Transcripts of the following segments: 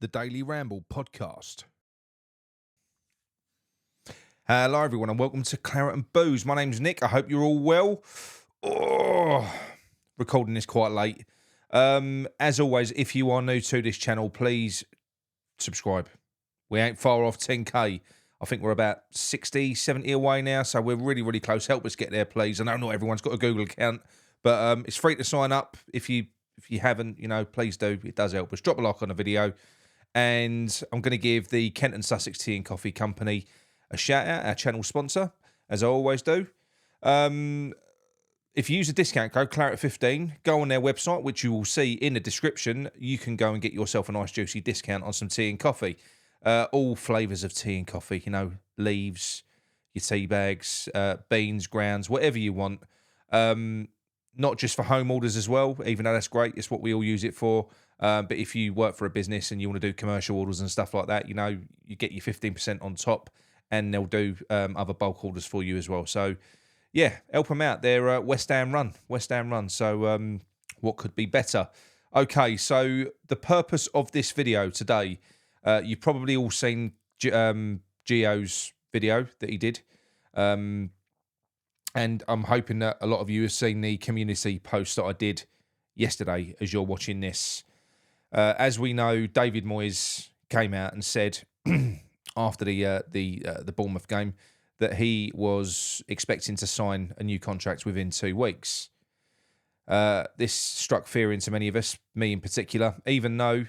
the Daily Ramble podcast. Hello, everyone, and welcome to Claret and Booze. My name's Nick. I hope you're all well. Recording this quite late. As always, if you are new to this channel, please subscribe. We ain't far off 10k. I think we're about 60, 70 away now, so we're really, really close. Help us get there, please. I know not everyone's got a Google account, but it's free to sign up. If you haven't, please do. It does help us. Drop a like on the video. And I'm going to give the Kent and Sussex Tea and Coffee Company a shout out, our channel sponsor, as I always do. If you use a discount code, Claret15, go on their website, which you will see in the description. You can go and get yourself a nice juicy discount on some tea and coffee. All flavours of tea and coffee, leaves, your tea bags, beans, grounds, whatever you want. Not just for home orders as well, even though that's great. It's what we all use it for. But if you work for a business and you want to do commercial orders and stuff like that, you get your 15% on top, and they'll do other bulk orders for you as well. So, yeah, help them out. They're West Ham run. So, what could be better? Okay, so the purpose of this video today, you've probably all seen Gio's video that he did. And I'm hoping that a lot of you have seen the community post that I did yesterday as you're watching this. As we know, David Moyes came out and said after the Bournemouth game that he was expecting to sign a new contract within 2 weeks. This struck fear into many of us, me in particular. Even though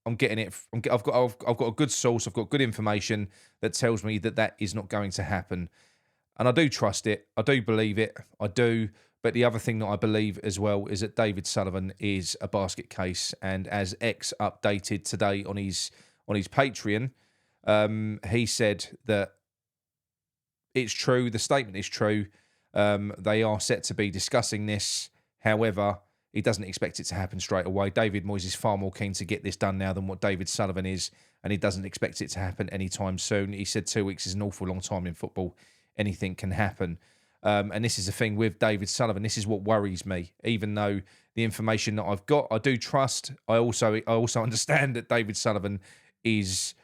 I'm getting it, I've got a good source, I've got good information that tells me that that is not going to happen. And I do trust it. I do believe it. I do. But the other thing that I believe as well is that David Sullivan is a basket case. And as X updated today on his Patreon, he said that it's true. The statement is true. They are set to be discussing this. However, he doesn't expect it to happen straight away. David Moyes is far more keen to get this done now than what David Sullivan is. And he doesn't expect it to happen anytime soon. He said 2 weeks is an awful long time in football. Anything can happen. And this is the thing with David Sullivan. This is what worries me. Even though the information that I've got, I do trust. I also understand that David Sullivan is...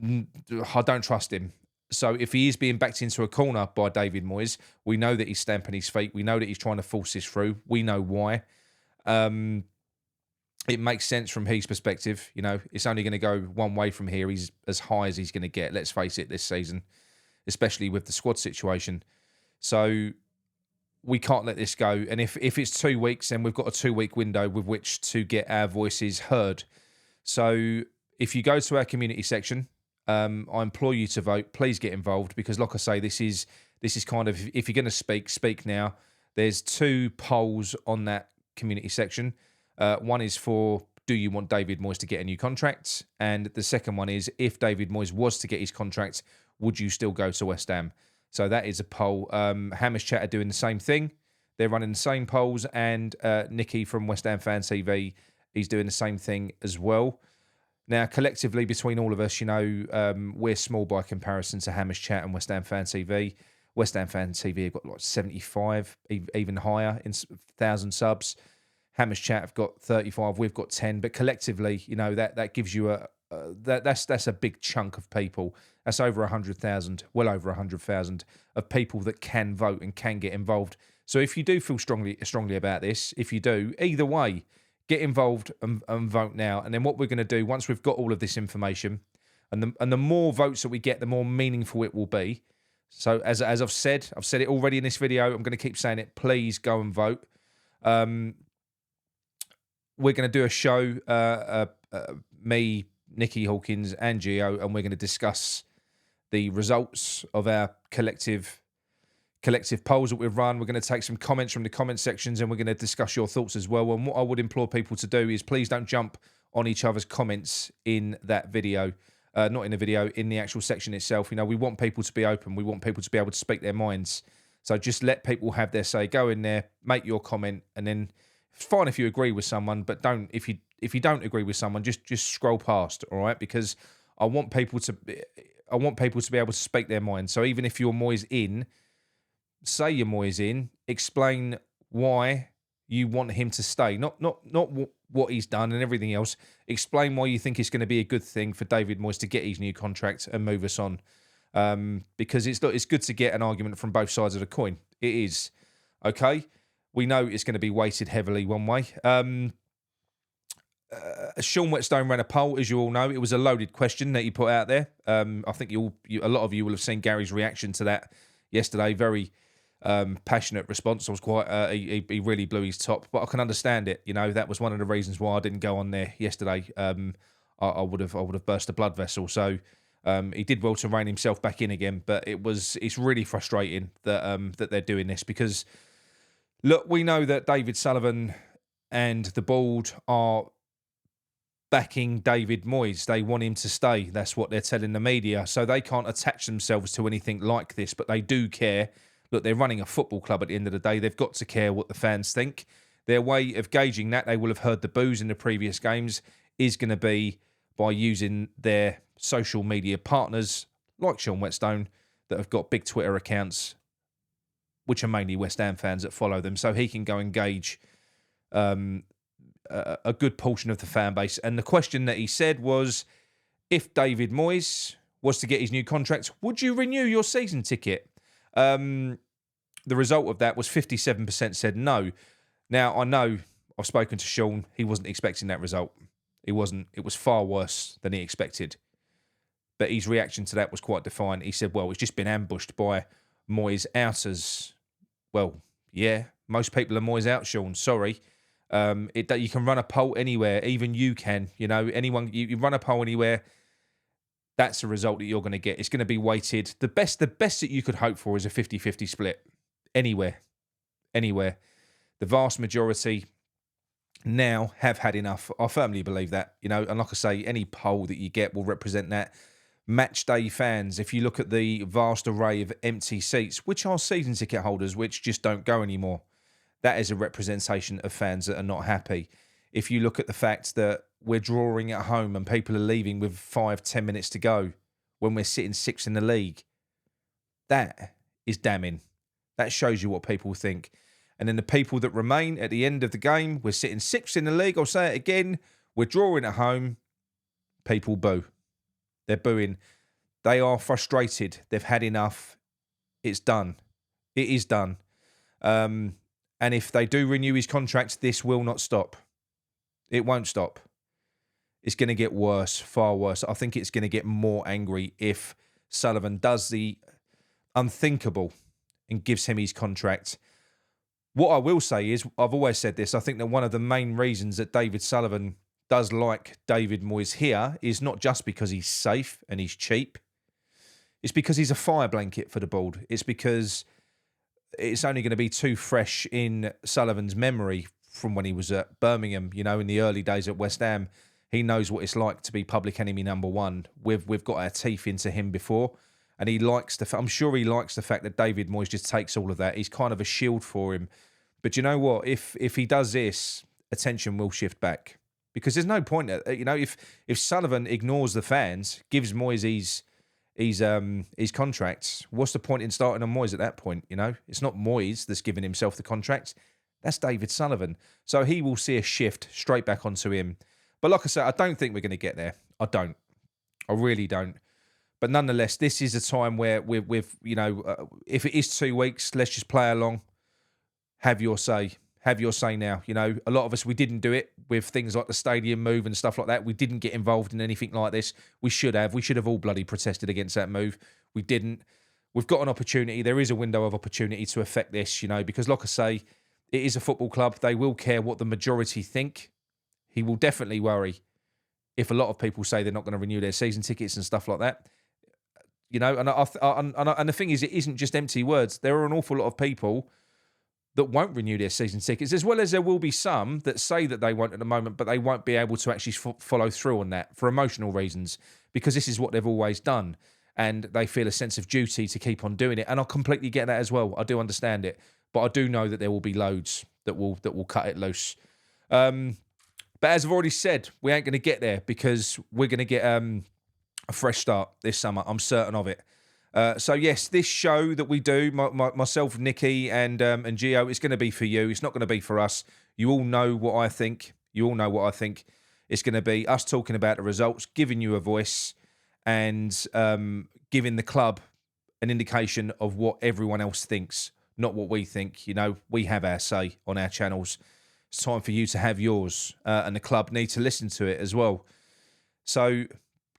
I don't trust him. So if he is being backed into a corner by David Moyes, we know that he's stamping his feet. We know that he's trying to force this through. We know why. It makes sense from his perspective. It's only going to go one way from here. He's as high as he's going to get, let's face it, this season, especially with the squad situation. So we can't let this go. And if it's 2 weeks, then we've got a 2-week window with which to get our voices heard. So if you go to our community section, I implore you to vote. Please get involved because, like I say, this is kind of, if you're going to speak now. There's 2 polls on that community section. One is for, do you want David Moyes to get a new contract? And the second one is, if David Moyes was to get his contract, would you still go to West Ham? So that is a poll. Hamish Chat are doing the same thing. They're running the same polls. And Nikki from West Ham Fan TV is doing the same thing as well. Now, collectively, between all of us, we're small by comparison to Hamish Chat and West Ham Fan TV. West Ham Fan TV have got like 75, even higher, in 1,000 subs. Hamish Chat have got 35, we've got 10. But collectively, that gives you that's a big chunk of people. That's over 100,000, well over 100,000 of people that can vote and can get involved. So if you do feel strongly about this, if you do, either way, get involved and vote now. And then what we're going to do, once we've got all of this information, and the more votes that we get, the more meaningful it will be. So as I've said it already in this video, I'm going to keep saying it, please go and vote. We're going to do a show, me, Nikki Hawkins and Gio, and we're going to discuss the results of our collective polls that we've run. We're going to take some comments from the comment sections and we're going to discuss your thoughts as well. And what I would implore people to do is please don't jump on each other's comments in that video. Not in the video, in the actual section itself. We want people to be open. We want people to be able to speak their minds. So just let people have their say. Go in there, make your comment, and then it's fine if you agree with someone, but don't, if you don't agree with someone, just scroll past, all right? Because I want people to be able to speak their mind. So even if you're Moyes in, say you're Moyes in, explain why You want him to stay, not what he's done and everything else. Explain why you think it's going to be a good thing for David Moyes to get his new contract and move us on. Because it's good to get an argument from both sides of the coin. It is. Okay? We know it's going to be weighted heavily one way. Sean Whetstone ran a poll, as you all know. It was a loaded question that he put out there. I think a lot of you will have seen Gary's reaction to that yesterday. Very passionate response. I was quite. He really blew his top, but I can understand it. That was one of the reasons why I didn't go on there yesterday. I would have burst a blood vessel. So he did well to rein himself back in again. But it's really frustrating that they're doing this because look, we know that David Sullivan and the board are backing David Moyes. They want him to stay. That's what they're telling the media. So they can't attach themselves to anything like this, but they do care. Look, they're running a football club at the end of the day. They've got to care what the fans think. Their way of gauging that, they will have heard the boos in the previous games, is going to be by using their social media partners, like Sean Whetstone, that have got big Twitter accounts, which are mainly West Ham fans that follow them, so he can go and gauge a good portion of the fan base. And the question that he said was, if David Moyes was to get his new contract, would you renew your season ticket? The result of that was 57% said no. Now, I know I've spoken to Sean. He wasn't expecting that result. He wasn't. It was far worse than he expected. But his reaction to that was quite defiant. He said, well, it's just been ambushed by Moyes outers. Well, yeah, most people are Moyes out, Sean. Sorry. You can run a poll anywhere. Even you can. Anyone, you run a poll anywhere. That's the result that you're going to get. It's going to be weighted. The best that you could hope for is a 50-50 split. Anywhere. The vast majority now have had enough. I firmly believe that. And like I say, any poll that you get will represent that. Match day fans, if you look at the vast array of empty seats, which are season ticket holders, which just don't go anymore, that is a representation of fans that are not happy. If you look at the fact that we're drawing at home and people are leaving with 5-10 minutes to go when we're sitting sixth in the league, that is damning. That shows you what people think. And then the people that remain at the end of the game, we're sitting sixth in the league, I'll say it again, we're drawing at home, people boo. They're booing. They are frustrated. They've had enough. It's done. It is done. And if they do renew his contract, this will not stop. It won't stop. It's going to get worse, far worse. I think it's going to get more angry if Sullivan does the unthinkable and gives him his contract. What I will say is, I've always said this, I think that one of the main reasons that David Sullivan does like David Moyes here is not just because he's safe and he's cheap. It's because he's a fire blanket for the board. It's because it's only going to be too fresh in Sullivan's memory from when he was at Birmingham, in the early days at West Ham. He knows what it's like to be public enemy number one. We've got our teeth into him before, and I'm sure he likes the fact that David Moyes just takes all of that. He's kind of a shield for him. But you know what? If he does this, attention will shift back. Because there's no point, if Sullivan ignores the fans, gives Moyes his contracts, what's the point in starting on Moyes at that point? It's not Moyes that's giving himself the contract. That's David Sullivan. So he will see a shift straight back onto him. But like I said, I don't think we're going to get there. I don't. I really don't. But nonetheless, this is a time where if it is 2 weeks, let's just play along. Have your say. Have your say now. A lot of us, we didn't do it with things like the stadium move and stuff like that. We didn't get involved in anything like this. We should have. We should have all bloody protested against that move. We didn't. We've got an opportunity. There is a window of opportunity to affect this, because like I say, it is a football club. They will care what the majority think. He will definitely worry if a lot of people say they're not going to renew their season tickets and stuff like that. And the thing is, it isn't just empty words. There are an awful lot of people that won't renew their season tickets, as well as there will be some that say that they won't at the moment, but they won't be able to actually follow through on that for emotional reasons, because this is what they've always done, and they feel a sense of duty to keep on doing it. And I completely get that as well. I do understand it, but I do know that there will be loads that will cut it loose. But as I've already said, we ain't going to get there because we're going to get a fresh start this summer. I'm certain of it. So yes, this show that we do, myself, Nikki, and Gio, it's going to be for you. It's not going to be for us. You all know what I think. You all know what I think. It's going to be us talking about the results, giving you a voice, and giving the club an indication of what everyone else thinks, not what we think. You know, we have our say on our channels. It's time for you to have yours, and the club need to listen to it as well. So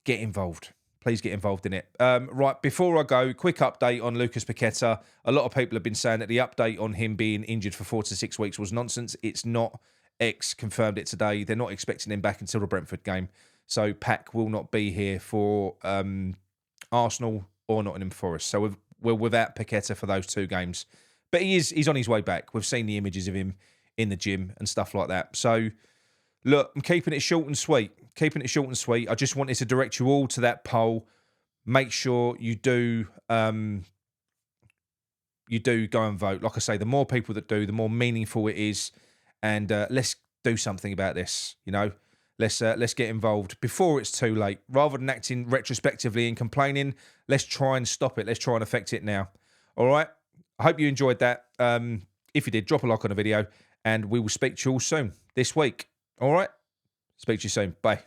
get involved. Please get involved in it. Right, before I go, quick update on Lucas Paqueta. A lot of people have been saying that the update on him being injured for 4 to 6 weeks was nonsense. It's not. X confirmed it today. They're not expecting him back until the Brentford game. So Pac will not be here for Arsenal or Nottingham Forest. So we're without Paqueta for those 2 games. But he's on his way back. We've seen the images of him in the gym and stuff like that. So look, I'm keeping it short and sweet. I just wanted to direct you all to that poll. Make sure you do go and vote. Like I say, the more people that do, the more meaningful it is. And let's do something about this. You know, let's get involved before it's too late. Rather than acting retrospectively and complaining, let's try and stop it. Let's try and affect it now. All right. I hope you enjoyed that. If you did, drop a like on the video, and we will speak to you all soon this week. All right. Speak to you soon. Bye.